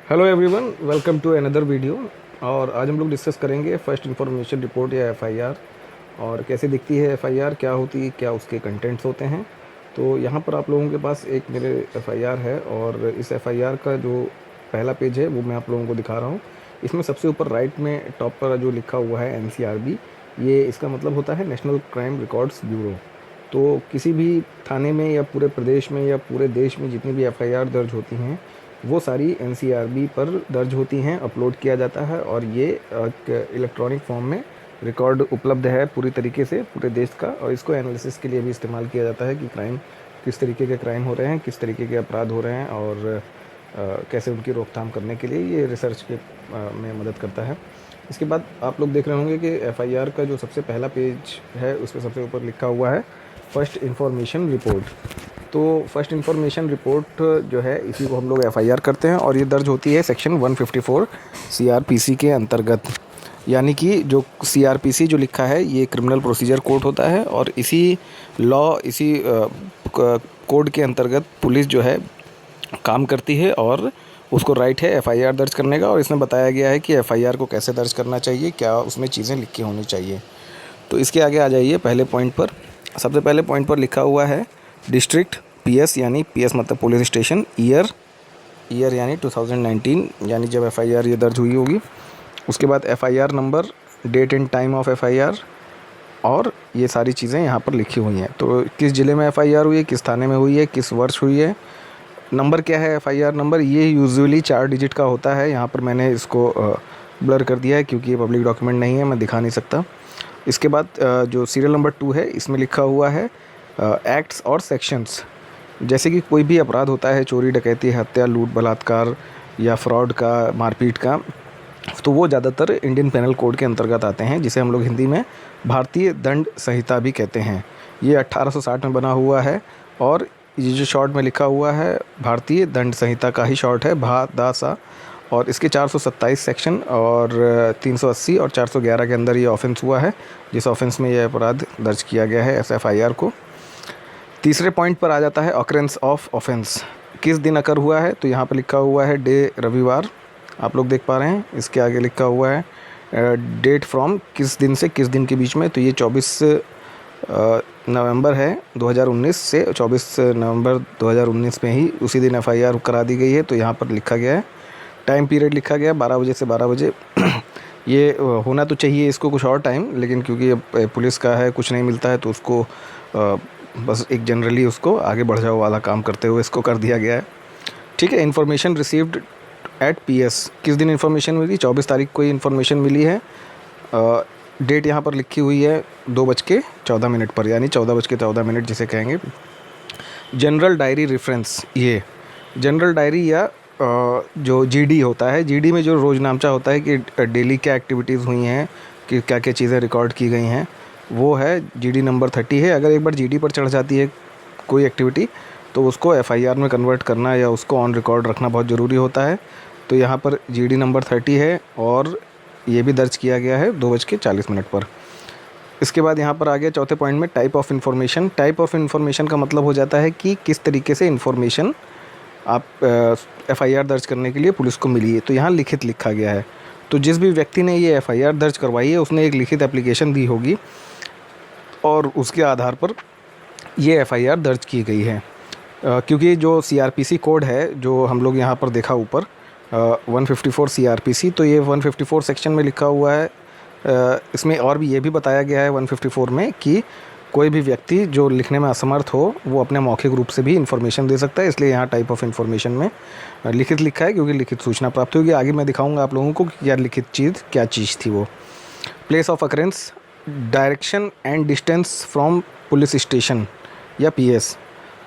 Hello everyone, welcome to another video. और आज हम लोग डिस्कस करेंगे फर्स्ट इन्फॉर्मेशन रिपोर्ट या एफआईआर और कैसे दिखती है एफआईआर, क्या होती है, क्या उसके कंटेंट्स होते हैं। तो यहाँ पर आप लोगों के पास एक मेरे एफआईआर है और इस एफआईआर का जो पहला पेज है वो मैं आप लोगों को दिखा रहा हूँ। इसमें सबसे ऊपर राइट में टॉप पर जो लिखा हुआ है एनसीआरबी, ये इसका मतलब होता है नेशनल क्राइम रिकॉर्ड्स ब्यूरो। तो किसी भी थाने में या पूरे प्रदेश में या पूरे देश में जितनी भी एफआईआर दर्ज होती हैं वो सारी एनसीआरबी पर दर्ज होती हैं, अपलोड किया जाता है और ये एक इलेक्ट्रॉनिक फॉर्म में रिकॉर्ड उपलब्ध है पूरी तरीके से पूरे देश का। और इसको एनालिसिस के लिए भी इस्तेमाल किया जाता है कि क्राइम, किस तरीके के क्राइम हो रहे हैं, किस तरीके के अपराध हो रहे हैं और कैसे उनकी रोकथाम करने के लिए ये रिसर्च के में मदद करता है। इसके बाद आप लोग देख रहे होंगे कि एफआईआर का जो सबसे पहला पेज है उस पर सबसे ऊपर लिखा हुआ है फर्स्ट इन्फॉर्मेशन रिपोर्ट। तो फर्स्ट इन्फॉर्मेशन रिपोर्ट जो है इसी को हम लोग एफआईआर करते हैं और ये दर्ज होती है सेक्शन 154 सीआरपीसी के अंतर्गत। यानी कि जो सीआरपीसी जो लिखा है ये क्रिमिनल प्रोसीजर कोड होता है और इसी कोड के अंतर्गत पुलिस जो है काम करती है और उसको राइट है एफआईआर दर्ज करने का। और इसमें बताया गया है कि एफआईआर को कैसे दर्ज करना चाहिए, क्या उसमें चीज़ें लिखी होनी चाहिए। तो इसके आगे आ जाइए पहले पॉइंट पर। सबसे पहले पॉइंट पर लिखा हुआ है डिस्ट्रिक्ट पीएस, यानी पीएस मतलब पुलिस स्टेशन, ईयर यानी 2019 यानी जब एफआईआर ये दर्ज हुई होगी। उसके बाद FIR number, date and time of FIR और ये सारी चीज़ें यहाँ पर लिखी हुई हैं। तो किस ज़िले में एफआईआर हुई है, किस थाने में हुई है, किस वर्ष हुई है, नंबर क्या है एफआईआर नंबर, ये यूजुअली 4 डिजिट का होता है। यहाँ पर मैंने इसको ब्लर कर दिया है क्योंकि ये पब्लिक डॉक्यूमेंट नहीं है, मैं दिखा नहीं सकता। इसके बाद जो सीरियल नंबर 2 है इसमें लिखा हुआ है एक्ट्स और सेक्शंस। जैसे कि कोई भी अपराध होता है, चोरी, डकैती, हत्या, लूट, बलात्कार या फ्रॉड का, मारपीट का, तो वो ज़्यादातर इंडियन पेनल कोड के अंतर्गत आते हैं, जिसे हम लोग हिंदी में भारतीय दंड संहिता भी कहते हैं। ये 1860 में बना हुआ है और ये जो शॉर्ट में लिखा हुआ है भारतीय दंड संहिता का ही शॉर्ट है, भा-दा-सा। और इसके 427 सेक्शन और 380 और 411 के अंदर ये ऑफेंस हुआ है, जिस ऑफेंस में ये अपराध दर्ज किया गया है एफआईआर को। तीसरे पॉइंट पर आ जाता है ऑकरेंस ऑफ ऑफेंस, किस दिन अकर हुआ है। तो यहाँ पर लिखा हुआ है डे, रविवार, आप लोग देख पा रहे हैं। इसके आगे लिखा हुआ है डेट फ्रॉम, किस दिन से किस दिन के बीच में। तो ये 24 नवंबर है 2019 से 24 नवंबर 2019 में ही उसी दिन एफआईआर करा दी गई है। तो यहाँ पर लिखा गया है टाइम पीरियड, लिखा गया 12 बजे से 12 बजे। ये होना तो चाहिए इसको कुछ और टाइम, लेकिन क्योंकि पुलिस का है, कुछ नहीं मिलता है तो उसको बस एक जनरली उसको आगे बढ़ जाओ वाला काम करते हुए इसको कर दिया गया है। ठीक है। इन्फॉर्मेशन रिसीव्ड एट पीएस, किस दिन इन्फॉर्मेशन मिली, 24 तारीख को इन्फॉर्मेशन मिली है। डेट यहाँ पर लिखी हुई है 2:14 पर, यानी 14:14 जिसे कहेंगे। जनरल डायरी रेफरेंस, ये जनरल डायरी या जो जीडी होता है, जीडी में जो रोज़नामचा होता है कि डेली क्या एक्टिविटीज़ हुई हैं, कि क्या क्या चीज़ें रिकॉर्ड की गई हैं, वो है जीडी नंबर 30 है। अगर एक बार जीडी पर चढ़ जाती है कोई एक्टिविटी तो उसको एफआईआर में कन्वर्ट करना या उसको ऑन रिकॉर्ड रखना बहुत ज़रूरी होता है। तो यहाँ पर जीडी नंबर 30 है और ये भी दर्ज किया गया है 2:40 पर। इसके बाद यहाँ पर आ गया चौथे पॉइंट में type of information. Type of information का मतलब हो जाता है कि किस तरीके से इन्फॉर्मेशन आप एफआईआर दर्ज करने के लिए पुलिस को मिली है। तो यहाँ लिखित लिखा गया है। तो जिस भी व्यक्ति ने ये एफआईआर दर्ज करवाई है उसने एक लिखित एप्लीकेशन दी होगी और उसके आधार पर ये एफआईआर दर्ज की गई है। क्योंकि जो सीआरपीसी कोड है जो हम लोग यहाँ पर देखा ऊपर 154 सीआरपीसी, तो ये 154 सेक्शन में लिखा हुआ है। इसमें और भी ये भी बताया गया है 154 में कि कोई भी व्यक्ति जो लिखने में असमर्थ हो वो अपने मौखिक रूप से भी इन्फॉर्मेशन दे सकता है। इसलिए यहाँ टाइप ऑफ इन्फॉर्मेशन में लिखित लिखा है, क्योंकि लिखित सूचना प्राप्त होगी। आगे मैं दिखाऊंगा आप लोगों को कि यार लिखित चीज़ क्या चीज़ थी वो। Place of occurrence, direction and distance from police station या पीएस।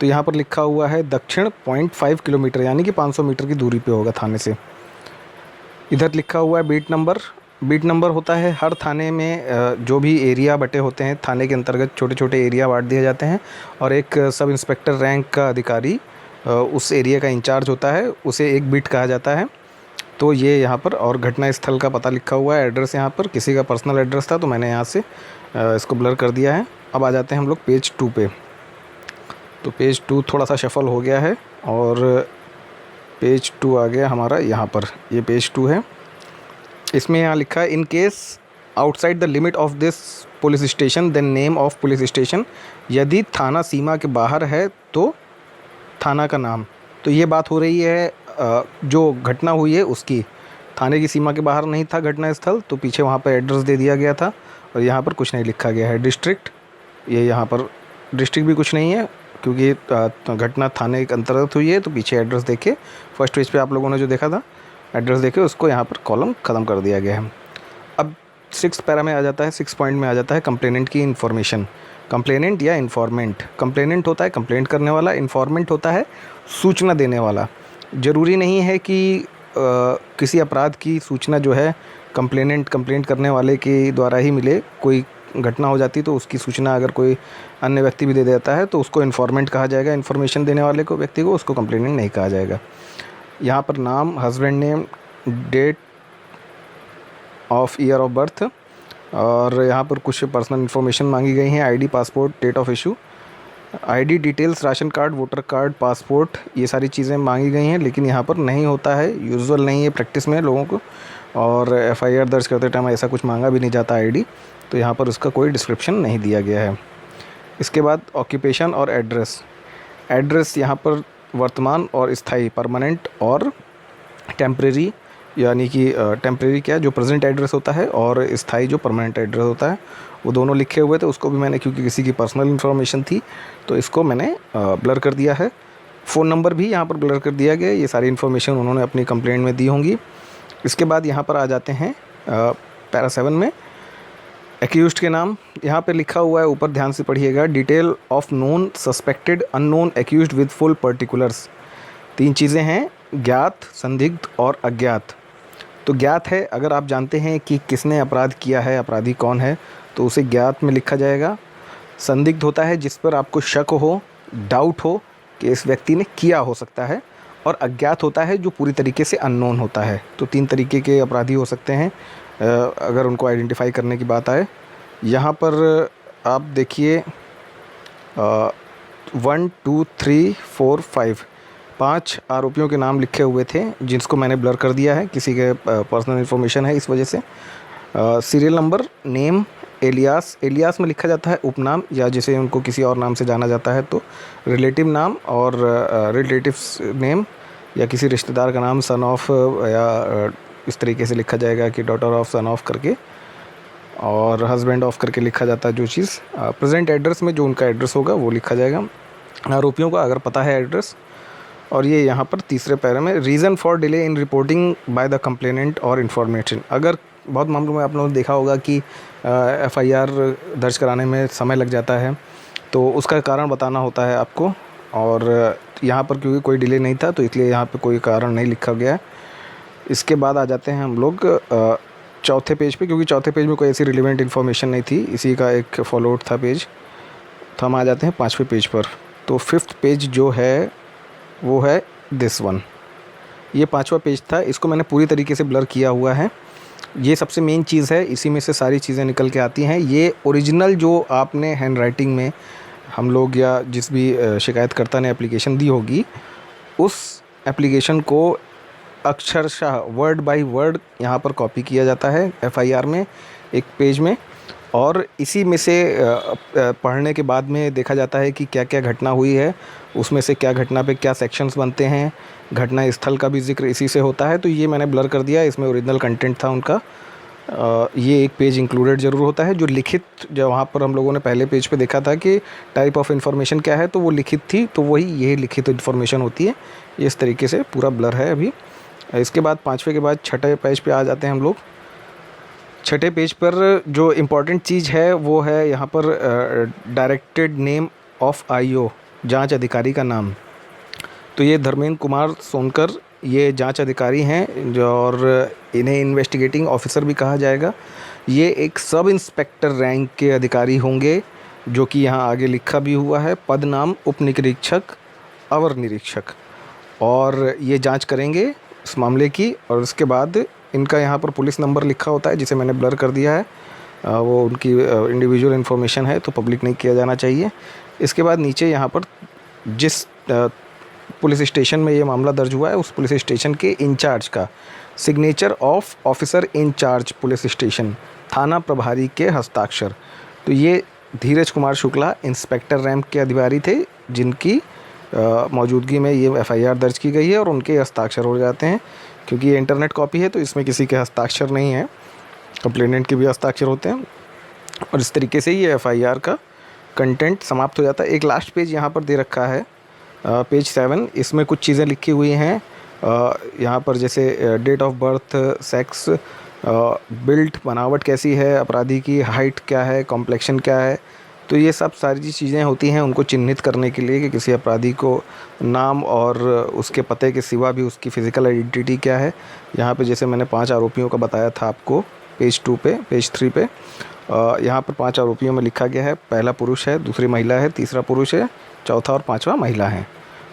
तो यहाँ पर लिखा हुआ है दक्षिण 0.5 किलोमीटर, यानी कि 500 मीटर की दूरी पे होगा थाने से। इधर लिखा हुआ है बीट नंबर। बीट नंबर होता है हर थाने में जो भी एरिया बटे होते हैं थाने के अंतर्गत, छोटे छोटे एरिया बांट दिए जाते हैं और एक सब इंस्पेक्टर रैंक का अधिकारी उस एरिया का इंचार्ज होता है, उसे एक बीट कहा जाता है। तो ये यहाँ पर, और घटना स्थल का पता लिखा हुआ है, एड्रेस यहाँ पर किसी का पर्सनल एड्रेस था तो मैंने यहाँ से इसको ब्लर कर दिया है। अब आ जाते हैं हम लोग पेज 2 पे। तो पेज 2 थोड़ा सा शफल हो गया है और पेज 2 आ गया हमारा यहाँ पर, ये पेज 2 है। इसमें यहाँ लिखा है in case outside the limit of this police station then name of police station. यदि थाना सीमा के बाहर है तो थाना का नाम। तो ये बात हो रही है जो घटना हुई है उसकी। थाने की सीमा के बाहर नहीं था घटना स्थल, तो पीछे वहाँ पर एड्रेस दे दिया गया था और यहाँ पर कुछ नहीं लिखा गया है। डिस्ट्रिक्ट, ये यहाँ पर डिस्ट्रिक्ट भी कुछ नहीं है क्योंकि घटना थाने के अंतर्गत हुई है। तो पीछे एड्रेस देखे, फर्स्ट पेज पे आप लोगों ने जो देखा था एड्रेस देखे, उसको यहाँ पर कॉलम ख़त्म कर दिया गया है। अब 6 पैरा में आ जाता है, 6 पॉइंट में आ जाता है कंप्लेनेंट की इन्फॉर्मेशन। कंप्लेनेंट या इन्फॉर्मेंट, कंप्लेनेंट होता है कंप्लेंट करने वाला, इन्फॉर्मेंट होता है सूचना देने वाला। ज़रूरी नहीं है कि किसी अपराध की सूचना जो है कंप्लेंट करने वाले के द्वारा ही मिले। कोई घटना हो जाती तो उसकी सूचना अगर कोई अन्य व्यक्ति भी दे देता है तो उसको इन्फॉर्मेंट कहा जाएगा। इन्फॉर्मेशन देने वाले को व्यक्ति को, उसको कंप्लेनेंट नहीं कहा जाएगा। यहाँ पर नाम, husband name, date of year of birth, और यहाँ पर कुछ पर्सनल इन्फॉर्मेशन मांगी गई हैं। ID, passport, date of issue, ID details, ration card, voter card, passport, ये सारी चीज़ें मांगी गई हैं। लेकिन यहाँ पर नहीं होता है, यूजुअल नहीं है प्रैक्टिस में लोगों को, और एफआईआर दर्ज करते टाइम ऐसा कुछ मांगा भी नहीं जाता आईडी। तो यहाँ पर उसका कोई डिस्क्रिप्शन नहीं दिया गया है। इसके बाद ऑक्यूपेशन और एड्रेस। एड्रेस यहाँ पर वर्तमान और स्थायी, परमानेंट और टेम्परेरी, यानी कि टेम्परेरी क्या, जो प्रेजेंट एड्रेस होता है, और स्थायी जो परमानेंट एड्रेस होता है, वो दोनों लिखे हुए थे। उसको भी मैंने, क्योंकि किसी की पर्सनल इन्फॉर्मेशन थी तो इसको मैंने ब्लर कर दिया है। फ़ोन नंबर भी यहाँ पर ब्लर कर दिया गया। ये सारी इन्फॉर्मेशन उन्होंने अपनी कंप्लेंट में दी होंगी। इसके बाद यहाँ पर आ जाते हैं पैरा 7 में एक्यूज्ड के नाम। यहाँ पे लिखा हुआ है, ऊपर ध्यान से पढ़िएगा, detail of known, suspected, unknown, accused with full particulars. 3 चीज़ें हैं, ज्ञात, संदिग्ध और अज्ञात। तो ज्ञात है, अगर आप जानते हैं कि किसने अपराध किया है, अपराधी कौन है, तो उसे ज्ञात में लिखा जाएगा। संदिग्ध होता है जिस पर आपको शक हो, डाउट हो कि इस व्यक्ति ने किया हो सकता है। और अज्ञात होता है जो पूरी तरीके से अननोन होता है। तो 3 तरीके के अपराधी हो सकते हैं अगर उनको आइडेंटिफाई करने की बात आए। यहाँ पर आप देखिए 1 2 3 4 5 आरोपियों के नाम लिखे हुए थे, जिसको मैंने ब्लर कर दिया है, किसी के पर्सनल इन्फॉर्मेशन है इस वजह से। Serial number, name, alias. Alias में लिखा जाता है उपनाम, या जिसे उनको किसी और नाम से जाना जाता है तो रिलेटिव नाम, और रिलेटिव्स नेम या किसी रिश्तेदार का नाम, सन ऑफ, या इस तरीके से लिखा जाएगा कि डॉटर ऑफ, सन ऑफ करके, और हस्बैंड ऑफ करके लिखा जाता है जो चीज़। प्रेजेंट एड्रेस में जो उनका एड्रेस होगा वो लिखा जाएगा, आरोपियों का अगर पता है एड्रेस। और ये यहाँ पर तीसरे पैरे में reason for delay in reporting by the complainant और इन्फॉर्मेशन। अगर बहुत मामलों में आप लोगों ने देखा होगा कि एफआईआर दर्ज कराने में समय लग जाता है, तो उसका कारण बताना होता है आपको। और यहाँ पर क्योंकि कोई डिले नहीं था तो इसलिए यहाँ पे कोई कारण नहीं लिखा गया है। इसके बाद आ जाते हैं हम लोग चौथे पेज पे, क्योंकि चौथे पेज में कोई ऐसी रिलेवेंट इन्फॉर्मेशन नहीं थी, इसी का एक फॉलोआउट था पेज। तो हम आ जाते हैं 5वें पेज पर। तो 5th पेज जो है वो है दिस वन। ये 5वां पेज था, इसको मैंने पूरी तरीके से ब्लर किया हुआ है। ये सबसे मेन चीज़ है, इसी में से सारी चीज़ें निकल के आती हैं। ये ओरिजिनल जो आपने हैंड राइटिंग में हम लोग या जिस भी शिकायतकर्ता ने एप्लीकेशन दी होगी, उस एप्लीकेशन को अक्षरशः वर्ड बाय वर्ड यहाँ पर कॉपी किया जाता है एफआईआर में, एक पेज में। और इसी में से पढ़ने के बाद में देखा जाता है कि क्या क्या घटना हुई है, उसमें से क्या घटना पे क्या सेक्शंस बनते हैं, घटना स्थल का भी जिक्र इसी से होता है। तो ये मैंने ब्लर कर दिया, इसमें ओरिजिनल कंटेंट था उनका। ये एक पेज इंक्लूडेड ज़रूर होता है, जो लिखित, जो वहाँ पर हम लोगों ने पहले पेज पे देखा था कि टाइप ऑफ इन्फॉर्मेशन क्या है, तो वो लिखित थी, तो वही ये लिखित इन्फॉर्मेशन होती है। इस तरीके से पूरा ब्लर है अभी। इसके बाद 5वें के बाद 6ठे पेज पे आ जाते हैं हम लोग। 6ठे पेज पर जो इम्पोर्टेंट चीज़ है वो है यहाँ पर डायरेक्टेड नेम ऑफ आईओ, जांच अधिकारी का नाम। तो ये धर्मेंद्र कुमार सोनकर, ये जांच अधिकारी हैं जो, और इन्हें इन्वेस्टिगेटिंग ऑफिसर भी कहा जाएगा। ये एक सब इंस्पेक्टर रैंक के अधिकारी होंगे, जो कि यहाँ आगे लिखा भी हुआ है, पद नाम उप निरीक्षक, अवर निरीक्षक। और ये जांच करेंगे इस मामले की। और उसके बाद इनका यहाँ पर पुलिस नंबर लिखा होता है, जिसे मैंने ब्लर कर दिया है, वो उनकी इंडिविजुअल इन्फॉर्मेशन है तो पब्लिक नहीं किया जाना चाहिए। इसके बाद नीचे यहाँ पर जिस पुलिस स्टेशन में ये मामला दर्ज हुआ है, उस पुलिस स्टेशन के इंचार्ज का signature of officer incharge police station, थाना प्रभारी के हस्ताक्षर। तो ये धीरज कुमार शुक्ला इंस्पेक्टर रैंक के अधिकारी थे, जिनकी मौजूदगी में ये एफआईआर दर्ज की गई है और उनके हस्ताक्षर हो जाते हैं। क्योंकि ये इंटरनेट कॉपी है तो इसमें किसी के हस्ताक्षर नहीं है, कंप्लेनेंट के भी हस्ताक्षर होते हैं। और इस तरीके से ये एफआईआर का कंटेंट समाप्त हो जाता है। एक लास्ट पेज यहाँ पर दे रखा है, पेज 7, इसमें कुछ चीज़ें लिखी हुई हैं यहाँ पर, जैसे date of birth, sex, built बनावट कैसी है, अपराधी की हाइट क्या है, कॉम्प्लेक्शन क्या है। तो ये सब सारी चीज़ें होती हैं उनको चिन्हित करने के लिए कि किसी अपराधी को नाम और उसके पते के सिवा भी उसकी फ़िज़िकल आइडेंटिटी क्या है। यहाँ पे जैसे मैंने 5 आरोपियों का बताया था आपको पेज 2 पे, पेज 3 पे यहाँ पर 5 आरोपियों में लिखा गया है, पहला पुरुष है, दूसरी महिला है, तीसरा पुरुष है, चौथा और पाँचवा महिला है।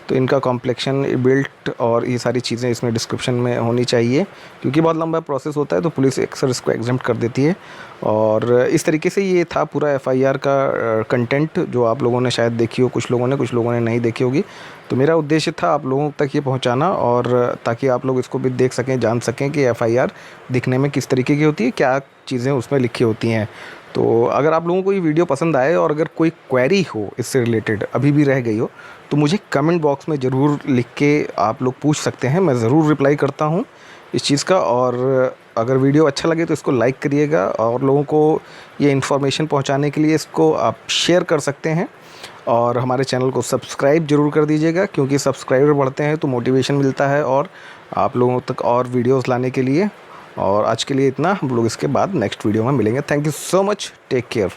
तो इनका कॉम्प्लेक्शन, बिल्ट और ये सारी चीज़ें इसमें डिस्क्रिप्शन में होनी चाहिए, क्योंकि बहुत लंबा प्रोसेस होता है तो पुलिस अक्सर इसको एग्जम्प्ट कर देती है। और इस तरीके से ये था पूरा एफआईआर का कंटेंट, जो आप लोगों ने शायद देखी हो, कुछ लोगों ने नहीं देखी होगी। तो मेरा उद्देश्य था आप लोगों तक ये पहुंचाना, और ताकि आप लोग इसको भी देख सकें, जान सकें कि एफआईआर दिखने में किस तरीके की होती है, क्या चीज़ें उसमें लिखी होती हैं। तो अगर आप लोगों को ये वीडियो पसंद आए और अगर कोई क्वेरी हो इससे रिलेटेड, अभी भी रह गई हो, तो मुझे कमेंट बॉक्स में ज़रूर लिख के आप लोग पूछ सकते हैं, मैं ज़रूर रिप्लाई करता हूँ इस चीज़ का। और अगर वीडियो अच्छा लगे तो इसको लाइक करिएगा, और लोगों को ये इन्फॉर्मेशन पहुँचाने के लिए इसको आप शेयर कर सकते हैं। और हमारे चैनल को सब्सक्राइब ज़रूर कर दीजिएगा, क्योंकि सब्सक्राइबर बढ़ते हैं तो मोटिवेशन मिलता है और आप लोगों तक और वीडियोज़ लाने के लिए। और आज के लिए इतना, हम लोग इसके बाद नेक्स्ट वीडियो में मिलेंगे। Thank you so much, take care.